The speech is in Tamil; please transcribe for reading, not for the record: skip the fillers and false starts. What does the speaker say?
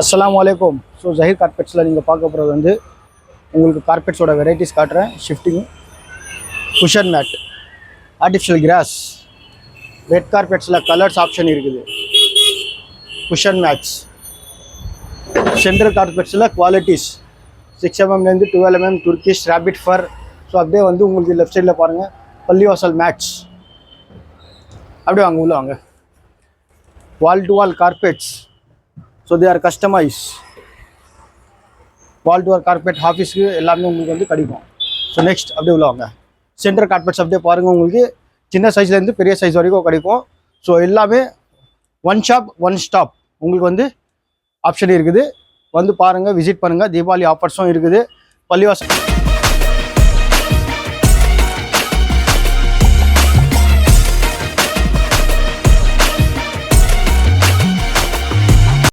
अस्सलामुअलैकुम। ஸோ ஜஹீர் கார்பெட்ஸில் நீங்கள் பார்க்க போகிறது வந்து உங்களுக்கு கார்பெட்ஸோட வெரைட்டிஸ் காட்டுறேன். Shifting, cushion mat, artificial grass, red கார்பெட்ஸில் கலர்ஸ் ஆப்ஷன் இருக்குது, குஷன் மேட்ஸ், சென்ட்ரல் கார்பெட்ஸில் qualities 6mm 12mm Turkish rabbit fur. So அப்படியே வந்து உங்களுக்கு லெஃப்ட் சைடில் பாருங்கள் பள்ளிவாசல் மேட்ச். அப்படியே வாங்க உள்ளே வாங்க. Wall to wall carpets. So they are customise. Wall to wall carpet ஆஃபீஸ்க்கு எல்லாமே உங்களுக்கு வந்து கிடைக்கும். ஸோ நெக்ஸ்ட் அப்படியே உள்ளவாங்க. சென்டர் கார்பெட்ஸ் அப்படியே பாருங்கள், உங்களுக்கு சின்ன சைஸ்லேருந்து பெரிய சைஸ் வரைக்கும் கிடைக்கும். ஸோ எல்லாமே ஒன் ஷாப் ஒன் ஸ்டாப் உங்களுக்கு வந்து ஆப்ஷன் இருக்குது. வந்து பாருங்கள், விசிட் பண்ணுங்கள். தீபாவளி ஆஃபர்ஸும் இருக்குது. பள்ளிவாசல்